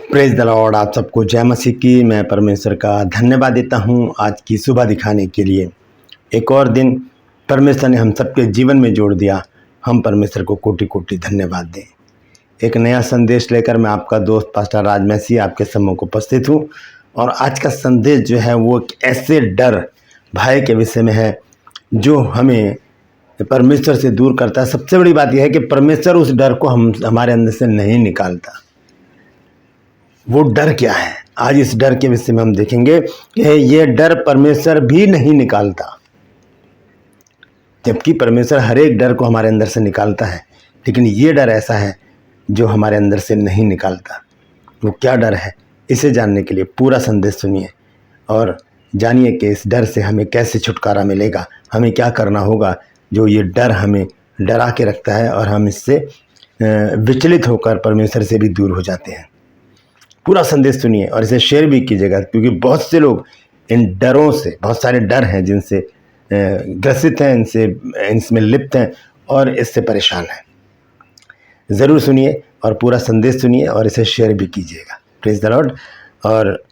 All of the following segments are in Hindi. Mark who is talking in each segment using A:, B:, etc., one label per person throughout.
A: Praise the Lord. आप सबको जय मसीह की। मैं परमेश्वर का धन्यवाद देता हूं आज की सुबह दिखाने के लिए। एक और दिन परमेश्वर ने हम सबके जीवन में जोड़ दिया। हम परमेश्वर को कोटि कोटि धन्यवाद दें। एक नया संदेश लेकर मैं आपका दोस्त पास्टर राज मसीह आपके सम्मुख उपस्थित हूं। और आज का संदेश जो है वो एक ऐसे डर भय के विषय में है जो हमें परमेश्वर से दूर करता है। सबसे बड़ी बात यह है कि परमेश्वर उस डर को हमारे अंदर से नहीं निकालता। वो डर क्या है, आज इस डर के विषय में हम देखेंगे कि ये डर परमेश्वर भी नहीं निकालता, जबकि परमेश्वर हर एक डर को हमारे अंदर से निकालता है, लेकिन ये डर ऐसा है जो हमारे अंदर से नहीं निकालता। वो क्या डर है, इसे जानने के लिए पूरा संदेश सुनिए और जानिए कि इस डर से हमें कैसे छुटकारा मिलेगा, हमें क्या करना होगा जो ये डर हमें डरा के रखता है और हम इससे विचलित होकर परमेश्वर से भी दूर हो जाते हैं। पूरा संदेश सुनिए और इसे शेयर भी कीजिएगा, क्योंकि बहुत से लोग इन डरों से, बहुत सारे डर हैं जिनसे ग्रसित हैं, इनमें लिप्त हैं और इससे परेशान हैं। ज़रूर सुनिए और पूरा संदेश सुनिए और इसे शेयर भी कीजिएगा। Praise the Lord. और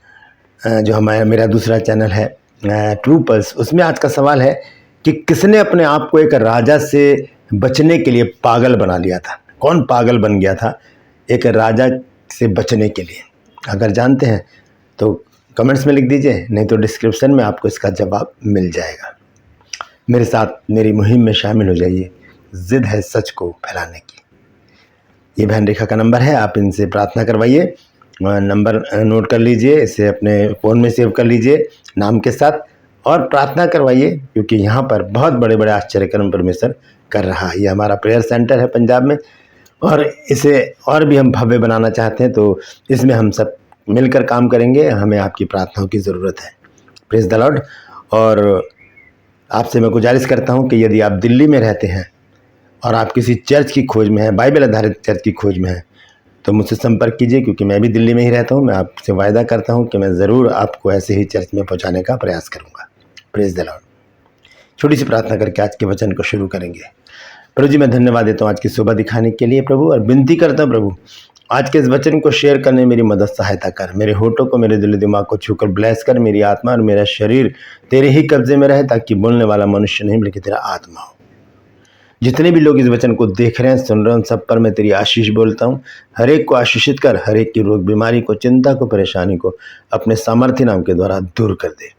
A: जो मेरा दूसरा चैनल है ट्रू पल्स, उसमें आज का सवाल है कि किसने अपने आप को एक राजा से बचने के लिए पागल बना लिया था। कौन पागल बन गया था एक राजा से बचने के लिए? अगर जानते हैं तो कमेंट्स में लिख दीजिए, नहीं तो डिस्क्रिप्शन में आपको इसका जवाब मिल जाएगा। मेरे साथ मेरी मुहिम में शामिल हो जाइए। जिद है सच को फैलाने की। ये बहन रेखा का नंबर है, आप इनसे प्रार्थना करवाइए। नंबर नोट कर लीजिए, इसे अपने फ़ोन में सेव कर लीजिए नाम के साथ और प्रार्थना करवाइए, क्योंकि यहाँ पर बहुत बड़े बड़े आश्चर्यकर्म परमेश्वर कर रहा है। ये हमारा प्रेयर सेंटर है पंजाब में और इसे और भी हम भव्य बनाना चाहते हैं, तो इसमें हम सब मिलकर काम करेंगे। हमें आपकी प्रार्थनाओं की ज़रूरत है। Praise the Lord. और आपसे मैं गुजारिश करता हूं कि यदि आप दिल्ली में रहते हैं और आप किसी चर्च की खोज में हैं, बाइबल आधारित चर्च की खोज में हैं, तो मुझसे संपर्क कीजिए, क्योंकि मैं भी दिल्ली में ही रहता हूं। मैं आपसे वायदा करता हूं कि मैं ज़रूर आपको ऐसे ही चर्च में पहुँचाने का प्रयास करूँगा। Praise the Lord. छोटी सी प्रार्थना करके आज के वचन को शुरू करेंगे। प्रभु जी, मैं धन्यवाद देता हूँ आज की सुबह दिखाने के लिए प्रभु, और विनती करता हूँ प्रभु आज के इस वचन को शेयर करने में मेरी मदद सहायता कर। मेरे होठों को, मेरे दिल दिमाग को छूकर ब्लेस कर। मेरी आत्मा और मेरा शरीर तेरे ही कब्जे में रहे, ताकि बोलने वाला मनुष्य नहीं बल्कि तेरा आत्मा हो। जितने भी लोग इस वचन को देख रहे हैं, सुन रहे हैं, उन सब पर मैं तेरी आशीष बोलता हूँ। हर एक को आशीषित कर, हर एक की रोग बीमारी को, चिंता को, परेशानी को अपने सामर्थ्य नाम के द्वारा दूर कर दे।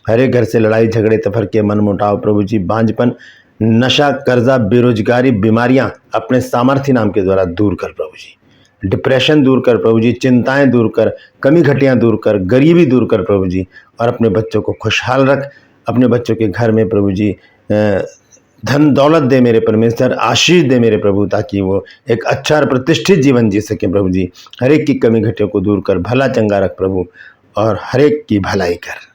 A: हर एक घर से लड़ाई झगड़े, तफरके, मन मुटाव प्रभु जी, बांझपन, नशा, कर्जा, बेरोजगारी, बीमारियां अपने सामर्थ्य नाम के द्वारा दूर कर प्रभु जी। डिप्रेशन दूर कर प्रभु जी, चिंताएं दूर कर, कमी घटियां दूर कर, गरीबी दूर कर प्रभु जी। और अपने बच्चों को खुशहाल रख। अपने बच्चों के घर में प्रभु जी धन दौलत दे मेरे परमेश्वर, आशीष दे मेरे प्रभु, ताकि वो एक अच्छा और प्रतिष्ठित जीवन जी सके प्रभु जी। हर एक की कमी घटियों को दूर कर, भला चंगा रख प्रभु, और हर एक की भलाई कर।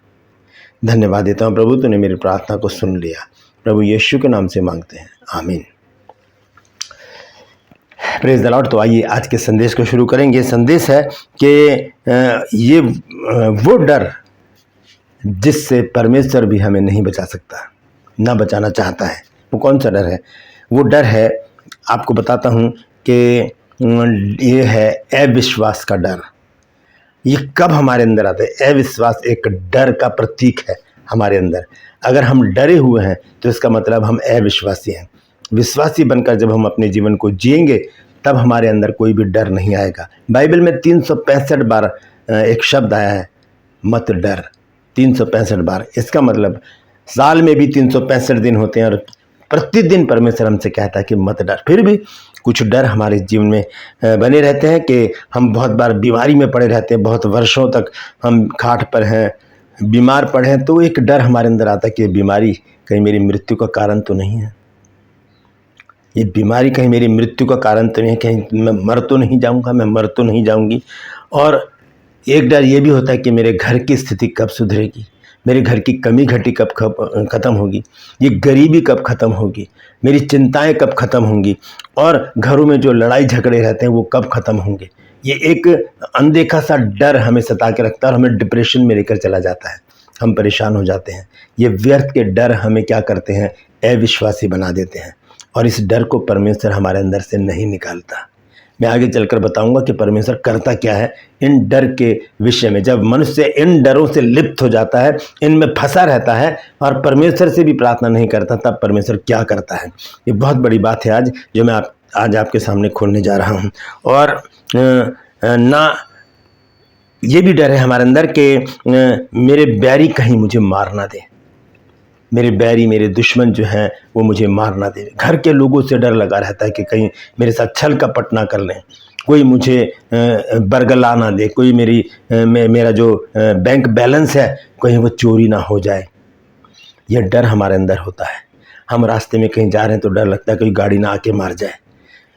A: धन्यवाद देता हूँ प्रभु, तूने मेरी प्रार्थना को सुन लिया। प्रभु यीशु के नाम से मांगते हैं, आमीन। Praise the Lord. तो आइए आज के संदेश को शुरू करेंगे। संदेश है कि ये वो डर जिससे परमेश्वर भी हमें नहीं बचा सकता, ना बचाना चाहता है। वो कौन सा डर है? वो डर है, आपको बताता हूँ कि ये है अविश्वास का डर। ये कब हमारे अंदर आता है? अविश्वास एक डर का प्रतीक है हमारे अंदर। अगर हम डरे हुए हैं तो इसका मतलब हम अविश्वासी हैं। विश्वासी बनकर जब हम अपने जीवन को जिएंगे, तब हमारे अंदर कोई भी डर नहीं आएगा। बाइबल में 365 बार एक शब्द आया है, मत डर। 365 बार। इसका मतलब साल में भी 365 दिन होते हैं और प्रतिदिन परमेश्वर हमसे कहता है कि मत डर। फिर भी कुछ डर हमारे जीवन में बने रहते हैं कि हम बहुत बार बीमारी में पड़े रहते हैं, बहुत वर्षों तक हम खाट पर हैं, बीमार पड़े हैं, तो एक डर हमारे अंदर आता है कि बीमारी कहीं मेरी मृत्यु का कारण तो नहीं है। ये बीमारी कहीं मेरी मृत्यु का कारण तो नहीं है, कहीं मैं मर तो नहीं जाऊंगा, मैं मर तो नहीं जाऊंगी। और एक डर ये भी होता है कि मेरे घर की स्थिति कब सुधरेगी, मेरे घर की कमी घटी कब ख़त्म होगी, ये गरीबी कब ख़त्म होगी, मेरी चिंताएं कब ख़त्म होंगी, और घरों में जो लड़ाई झगड़े रहते हैं वो कब ख़त्म होंगे। ये एक अनदेखा सा डर हमें सता के रखता है और हमें डिप्रेशन में लेकर चला जाता है। हम परेशान हो जाते हैं। ये व्यर्थ के डर हमें क्या करते हैं? अविश्वासी बना देते हैं। और इस डर को परमेश्वर हमारे अंदर से नहीं निकालता। मैं आगे चलकर बताऊंगा कि परमेश्वर करता क्या है इन डर के विषय में। जब मनुष्य इन डरों से लिप्त हो जाता है, इनमें फंसा रहता है और परमेश्वर से भी प्रार्थना नहीं करता, तब परमेश्वर क्या करता है। ये बहुत बड़ी बात है आज जो मैं आज आपके सामने खोलने जा रहा हूँ। और ना ये भी डर है हमारे अंदर कि मेरे बैरी कहीं मुझे मार ना दे, मेरे बैरी, मेरे दुश्मन जो हैं वो मुझे मार ना दे। घर के लोगों से डर लगा रहता है कि कहीं मेरे साथ छल कपट ना कर लें, कोई मुझे बरगला ना दे, कोई मेरा जो बैंक बैलेंस है कहीं वो चोरी ना हो जाए। यह डर हमारे अंदर होता है। हम रास्ते में कहीं जा रहे हैं तो डर लगता है कोई गाड़ी ना आके मार जाए।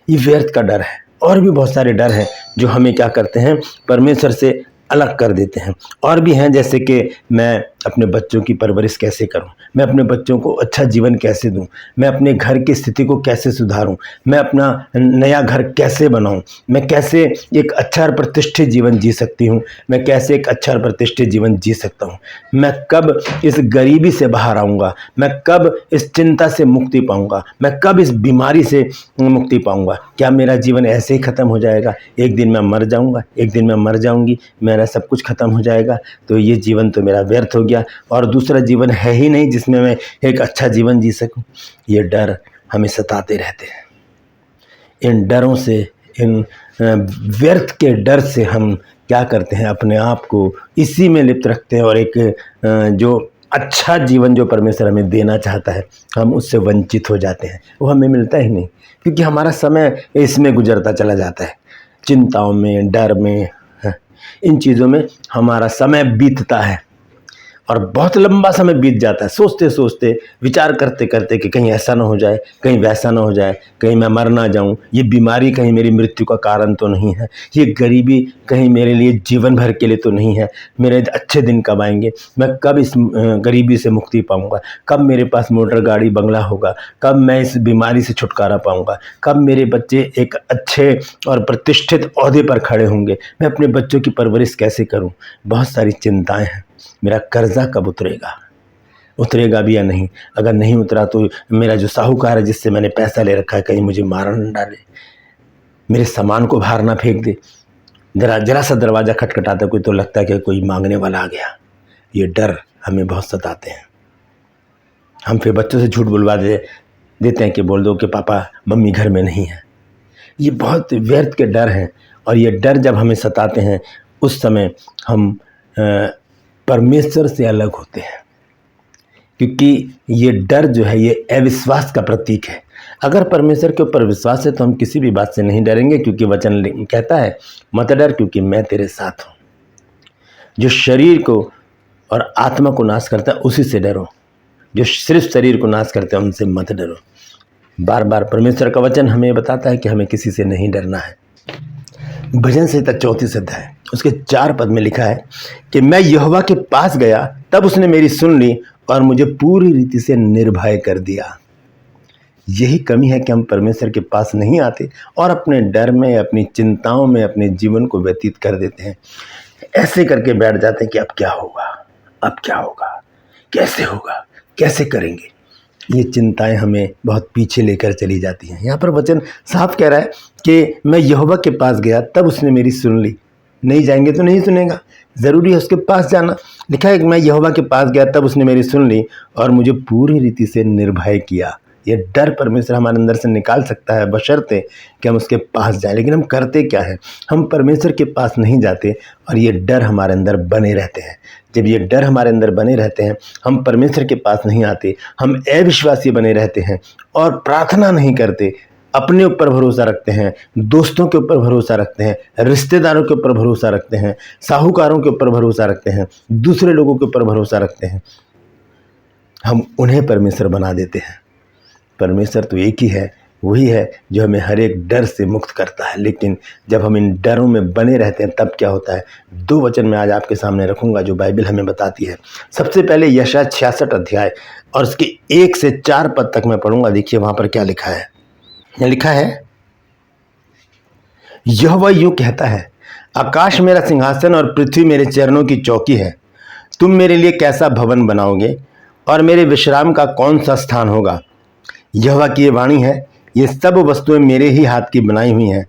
A: ये व्यर्थ का डर है। और भी बहुत सारे डर हैं जो हमें क्या करते हैं, परमेश्वर से अलग कर देते हैं। और भी हैं, जैसे कि मैं अपने बच्चों की परवरिश कैसे करूं, मैं अपने बच्चों को अच्छा जीवन कैसे दूं, मैं अपने घर की स्थिति को कैसे सुधारूं, मैं अपना नया घर कैसे बनाऊं, मैं कैसे एक अच्छा और प्रतिष्ठित जीवन जी सकती हूं, मैं कैसे एक अच्छा और प्रतिष्ठित जीवन जी सकता हूं, मैं कब इस गरीबी से बाहर आऊँगा, मैं कब इस चिंता से मुक्ति पाऊँगा, मैं कब इस बीमारी से मुक्ति पाऊँगा। क्या मेरा जीवन ऐसे ही ख़त्म हो जाएगा, एक दिन मैं मर जाऊँगा, एक दिन मैं मर जाऊँगी, मेरा सब कुछ ख़त्म हो जाएगा, तो ये जीवन तो मेरा व्यर्थ हो गया और दूसरा जीवन है ही नहीं जिसमें मैं एक अच्छा जीवन जी सकूं। ये डर हमें सताते रहते हैं। इन डरों से, इन व्यर्थ के डर से हम क्या करते हैं, अपने आप को इसी में लिप्त रखते हैं और एक जो अच्छा जीवन जो परमेश्वर हमें देना चाहता है हम उससे वंचित हो जाते हैं। वो हमें मिलता ही नहीं, क्योंकि हमारा समय इसमें गुजरता चला जाता है, चिंताओं में, डर में, इन चीज़ों में हमारा समय बीतता है और बहुत लंबा समय बीत जाता है सोचते सोचते, विचार करते करते कि कहीं ऐसा ना हो जाए, कहीं वैसा ना हो जाए, कहीं मैं मर ना जाऊं, ये बीमारी कहीं मेरी मृत्यु का कारण तो नहीं है, ये गरीबी कहीं मेरे लिए जीवन भर के लिए तो नहीं है, मेरे अच्छे दिन कब आएंगे, मैं कब इस गरीबी से मुक्ति पाऊंगा, कब मेरे पास मोटर गाड़ी बंगला होगा, कब मैं इस बीमारी से छुटकारा पाऊंगा, कब मेरे बच्चे एक अच्छे और प्रतिष्ठित ओहदे पर खड़े होंगे, मैं अपने बच्चों की परवरिश कैसे करूँ। बहुत सारी चिंताएँ हैं। मेरा कर्जा कब उतरेगा भी या नहीं, अगर नहीं उतरा तो मेरा जो साहूकार है जिससे मैंने पैसा ले रखा है कहीं मुझे मार न डाले, मेरे सामान को बाहर ना फेंक दे। जरा सा दरवाज़ा खटखटाता कोई तो लगता है कि कोई मांगने वाला आ गया। ये डर हमें बहुत सताते हैं। हम फिर बच्चों से झूठ बुलवा देते हैं कि बोल दो कि पापा मम्मी घर में नहीं है। ये बहुत व्यर्थ के डर हैं और ये डर जब हमें सताते हैं उस समय हम परमेश्वर से अलग होते हैं, क्योंकि ये डर जो है ये अविश्वास का प्रतीक है। अगर परमेश्वर के ऊपर विश्वास है तो हम किसी भी बात से नहीं डरेंगे, क्योंकि वचन कहता है मत डर क्योंकि मैं तेरे साथ हूँ। जो शरीर को और आत्मा को नाश करता है उसी से डरो, जो सिर्फ शरीर को नाश करते हैं उनसे मत डरो। बार बार परमेश्वर का वचन हमें बताता है कि हमें किसी से नहीं डरना है। भजन संहिता 34 अध्याय उसके 4 पद में लिखा है कि मैं यहोवा के पास गया तब उसने मेरी सुन ली और मुझे पूरी रीति से निर्भय कर दिया। यही कमी है कि हम परमेश्वर के पास नहीं आते और अपने डर में, अपनी चिंताओं में अपने जीवन को व्यतीत कर देते हैं। ऐसे करके बैठ जाते हैं कि अब क्या होगा, अब क्या होगा, कैसे होगा, कैसे करेंगे। ये चिंताएं हमें बहुत पीछे लेकर चली जाती हैं। यहाँ पर वचन साफ कह रहा है कि मैं यहोवा के पास गया तब उसने मेरी सुन ली। नहीं जाएंगे तो नहीं सुनेगा, ज़रूरी है उसके पास जाना। लिखा है कि मैं यहोवा के पास गया तब उसने मेरी सुन ली और मुझे पूरी रीति से निर्भय किया। ये डर परमेश्वर हमारे अंदर से निकाल सकता है बशर्ते कि हम उसके पास जाएं। लेकिन हम करते क्या है, हम परमेश्वर के पास नहीं जाते और ये डर हमारे अंदर बने रहते हैं। जब ये डर हमारे अंदर बने रहते हैं, हम परमेश्वर के पास नहीं आते, हम अविश्वासी बने रहते हैं और प्रार्थना नहीं करते, अपने ऊपर भरोसा रखते हैं, दोस्तों के ऊपर भरोसा रखते हैं, रिश्तेदारों के ऊपर भरोसा रखते हैं, साहूकारों के ऊपर भरोसा रखते हैं, दूसरे लोगों के ऊपर भरोसा रखते हैं, हम उन्हें परमेश्वर बना देते हैं। परमेश्वर तो एक ही है, वही है जो हमें हर एक डर से मुक्त करता है। लेकिन जब हम इन डरों में बने रहते हैं तब क्या होता है, 2 वचन मैं आज आपके सामने रखूंगा जो बाइबल हमें बताती है। सबसे पहले यशायाह 66 अध्याय और उसके 1 से 4 पद तक मैं पढ़ूंगा। देखिए वहां पर क्या लिखा है। लिखा है, यहोवा यूं कहता है, आकाश मेरा सिंहासन और पृथ्वी मेरे चरणों की चौकी है। तुम मेरे लिए कैसा भवन बनाओगे और मेरे विश्राम का कौन सा स्थान होगा। यहोवा की ये वाणी है, ये सब वस्तुएं मेरे ही हाथ की बनाई हुई हैं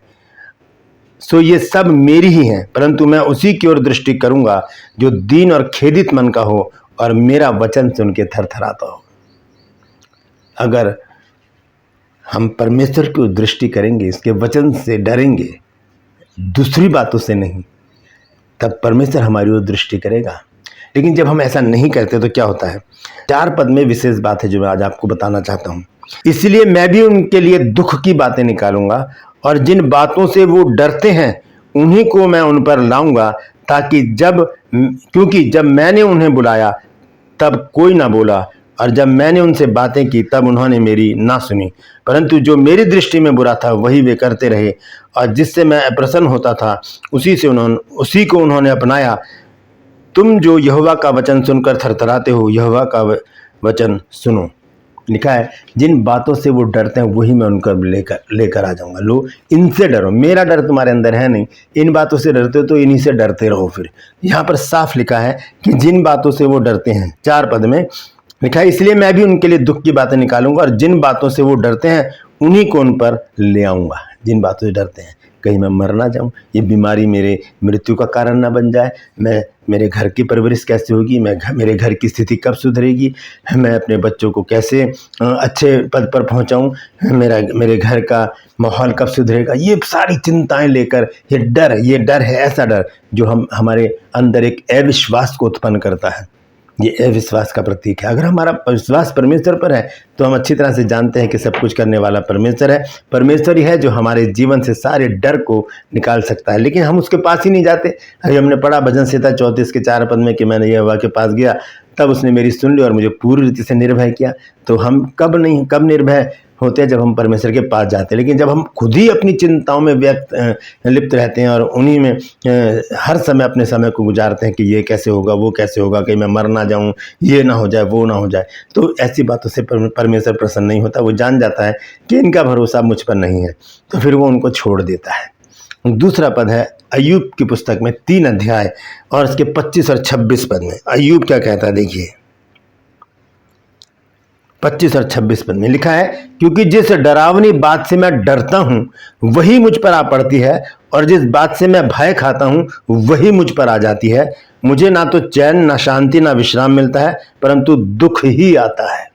A: सो ये सब मेरी ही हैं, परंतु मैं उसी की ओर दृष्टि करूंगा जो दीन और खेदित मन का हो और मेरा वचन सुन के थरथराता हो। अगर हम परमेश्वर की ओर दृष्टि करेंगे, इसके वचन से डरेंगे, दूसरी बातों से नहीं, तब परमेश्वर हमारी ओर दृष्टि करेगा। लेकिन जब हम ऐसा नहीं करते तो क्या होता है? 4 पद में विशेष बात है जो मैं आज आपको बताना चाहता हूं। इसलिए मैं भी उनके लिए दुख की बातें निकालूंगा और जिन बातों से वो डरते हैं उन्हीं को मैं उन पर लाऊंगा, ताकि क्योंकि जब मैंने उन्हें बुलाया तब कोई ना बोला और जब मैंने उनसे बातें की तब उन्होंने मेरी ना सुनी। परंतु जो मेरी दृष्टि में बुरा था वही वे करते रहे और जिससे मैं अप्रसन्न होता था उसी को उन्होंने अपनाया। तुम जो यहोवा का वचन सुनकर थरथराते हो, यहोवा का वचन सुनो। लिखा है जिन बातों से वो डरते हैं वही मैं उनका लेकर आ जाऊंगा। लो, इनसे डरो, मेरा डर तुम्हारे अंदर है नहीं। इन बातों से डरते हो तो इन्हीं से डरते रहो। फिर यहाँ पर साफ लिखा है कि जिन बातों से वो डरते हैं, 4 पद में लिखा है इसलिए मैं भी उनके लिए दुख की बातें निकालूंगा और जिन बातों से वो डरते हैं उन्हीं को उन पर ले आऊंगा। जिन बातों से डरते हैं, कहीं मैं मर ना जाऊं, ये बीमारी मेरे मृत्यु का कारण ना बन जाए, मेरे घर की परवरिश कैसे होगी, मेरे घर की स्थिति कब सुधरेगी, मैं अपने बच्चों को कैसे अच्छे पद पर पहुंचाऊं, मेरे घर का माहौल कब सुधरेगा, ये सारी चिंताएं लेकर ये डर है ऐसा डर जो हमारे अंदर एक अविश्वास को उत्पन्न करता है। ये अविश्वास का प्रतीक है। अगर हमारा विश्वास परमेश्वर पर है तो हम अच्छी तरह से जानते हैं कि सब कुछ करने वाला परमेश्वर है। परमेश्वर ही है जो हमारे जीवन से सारे डर को निकाल सकता है, लेकिन हम उसके पास ही नहीं जाते। अभी हमने पढ़ा भजन संहिता 34 के 4 पद में कि मैंने यहोवा के पास गया तब उसने मेरी सुन ली और मुझे पूरी रीति से निर्भय किया। तो हम कब निर्भय होते हैं? जब हम परमेश्वर के पास जाते हैं। लेकिन जब हम खुद ही अपनी चिंताओं में लिप्त रहते हैं और उन्हीं में हर समय अपने समय को गुजारते हैं कि ये कैसे होगा, वो कैसे होगा, कहीं मैं मर ना जाऊं, ये ना हो जाए, वो ना हो जाए, तो ऐसी बातों से परमेश्वर प्रसन्न नहीं होता। वो जान जाता है कि इनका भरोसा मुझ पर नहीं है, तो फिर वो उनको छोड़ देता है। दूसरा पद है अय्यूब की पुस्तक में 3 अध्याय और इसके 25 और 26 पद में। अय्यूब क्या कहता है देखिए, 25 और 26 पद में लिखा है क्योंकि जिस डरावनी बात से मैं डरता हूं वही मुझ पर आ पड़ती है और जिस बात से मैं भय खाता हूं वही मुझ पर आ जाती है। मुझे ना तो चैन, ना शांति, ना विश्राम मिलता है, परंतु दुख ही आता है।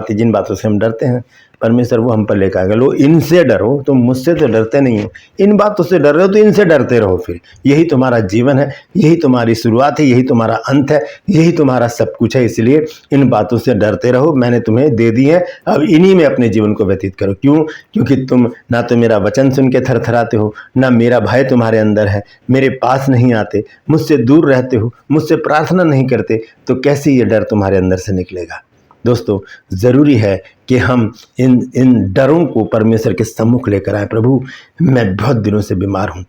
A: जिन बातों से हम डरते हैं परमेश्वर वो हम पर लेकर आएगा। लो, इनसे डरो, तुम मुझसे तो डरते नहीं हो, इन बातों से डर रहे हो तो इनसे डरते रहो। फिर यही तुम्हारा जीवन है, यही तुम्हारी शुरुआत है, यही तुम्हारा अंत है, यही तुम्हारा सब कुछ है। इसलिए इन बातों से डरते रहो, मैंने तुम्हें दे दी है, अब इन्हीं में अपने जीवन को व्यतीत करो। क्यों? क्योंकि तुम ना तो मेरा वचन सुन के थरथराते हो, ना मेरा भय तुम्हारे अंदर है, मेरे पास नहीं आते, मुझसे दूर रहते हो, मुझसे प्रार्थना नहीं करते, तो कैसे ये डर तुम्हारे अंदर से निकलेगा? दोस्तों, ज़रूरी है कि हम इन डरों को परमेश्वर के सम्मुख लेकर आए। प्रभु, मैं बहुत दिनों से बीमार हूँ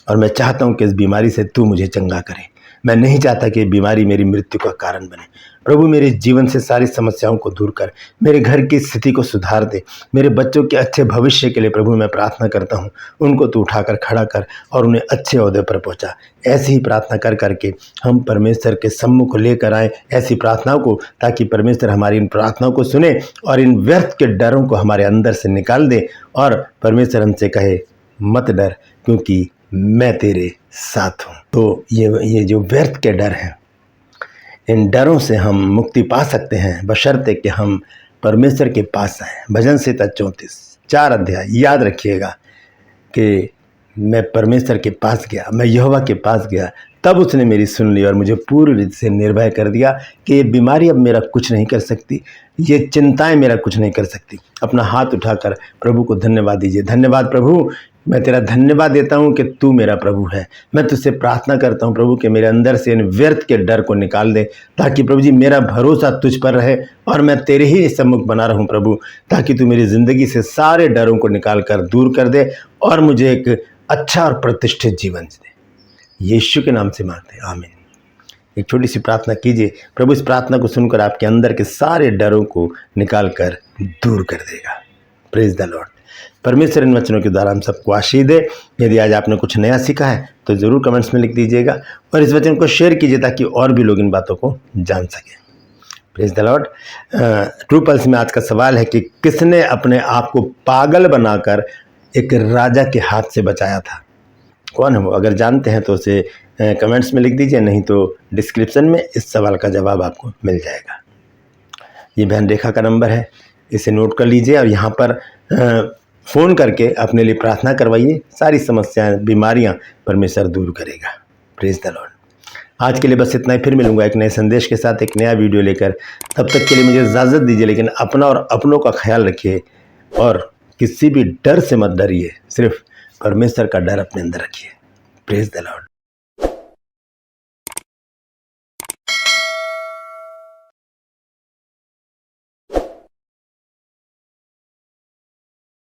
A: और मैं चाहता हूँ कि इस बीमारी से तू मुझे चंगा करे। मैं नहीं चाहता कि बीमारी मेरी मृत्यु का कारण बने। प्रभु, मेरे जीवन से सारी समस्याओं को दूर कर, मेरे घर की स्थिति को सुधार दे, मेरे बच्चों के अच्छे भविष्य के लिए प्रभु मैं प्रार्थना करता हूँ, उनको तू उठाकर खड़ा कर और उन्हें अच्छे ओहदे पर पहुँचा। ऐसी ही प्रार्थना कर करके हम परमेश्वर के सम्मुख लेकर आएँ ऐसी प्रार्थनाओं को, ताकि परमेश्वर हमारी इन प्रार्थनाओं को सुने और इन व्यर्थ के डरों को हमारे अंदर से निकाल दे और परमेश्वर हमसे कहे मत डर, क्योंकि मैं तेरे साथ हूँ। तो ये जो व्यर्थ के डर हैं, इन डरों से हम मुक्ति पा सकते हैं बशर्ते कि हम परमेश्वर के पास आएँ। भजन संहिता 34 4 अध्याय याद रखिएगा कि मैं परमेश्वर के पास गया, मैं यहोवा के पास गया, तब उसने मेरी सुन ली और मुझे पूरी रीति से निर्भय कर दिया कि ये बीमारी अब मेरा कुछ नहीं कर सकती, ये चिंताएं मेरा कुछ नहीं कर सकती। अपना हाथ उठाकर प्रभु को धन्यवाद दीजिए। धन्यवाद प्रभु, मैं तेरा धन्यवाद देता हूँ कि तू मेरा प्रभु है। मैं तुझसे प्रार्थना करता हूँ प्रभु कि मेरे अंदर से इन व्यर्थ के डर को निकाल दे, ताकि प्रभु जी मेरा भरोसा तुझ पर रहे और मैं तेरे ही सम्मुख बना रहूँ प्रभु, ताकि तू मेरी ज़िंदगी से सारे डरों को निकाल कर दूर कर दे और मुझे एक अच्छा और प्रतिष्ठित जीवन दे। यीशु के नाम से मांगते हैं, आमीन। एक छोटी सी प्रार्थना कीजिए, प्रभु इस प्रार्थना को सुनकर आपके अंदर के सारे डरों को निकाल कर दूर कर देगा। Praise the Lord. परमेश्वर इन वचनों के द्वारा हम सबको आशीष दे। यदि आज आपने कुछ नया सीखा है तो ज़रूर कमेंट्स में लिख दीजिएगा और इस वचन को शेयर कीजिए ताकि और भी लोग इन बातों को जान सकें। Praise the Lord. True pulse में आज का सवाल है कि किसने अपने आप को पागल बनाकर एक राजा के हाथ से बचाया था? कौन है वो? अगर जानते हैं तो उसे कमेंट्स में लिख दीजिए, नहीं तो डिस्क्रिप्शन में इस सवाल का जवाब आपको मिल जाएगा। ये बहन रेखा का नंबर है, इसे नोट कर लीजिए और यहाँ पर फ़ोन करके अपने लिए प्रार्थना करवाइए। सारी समस्याएं, बीमारियां परमेश्वर दूर करेगा। Praise the Lord. आज के लिए बस इतना ही। फिर मिलूंगा एक नए संदेश के साथ, एक नया वीडियो लेकर। तब तक के लिए मुझे इजाज़त दीजिए, लेकिन अपना और अपनों का ख्याल रखिए और किसी भी डर से मत डरिए, सिर्फ परमेश्वर का डर अपने अंदर रखिए। Praise the Lord.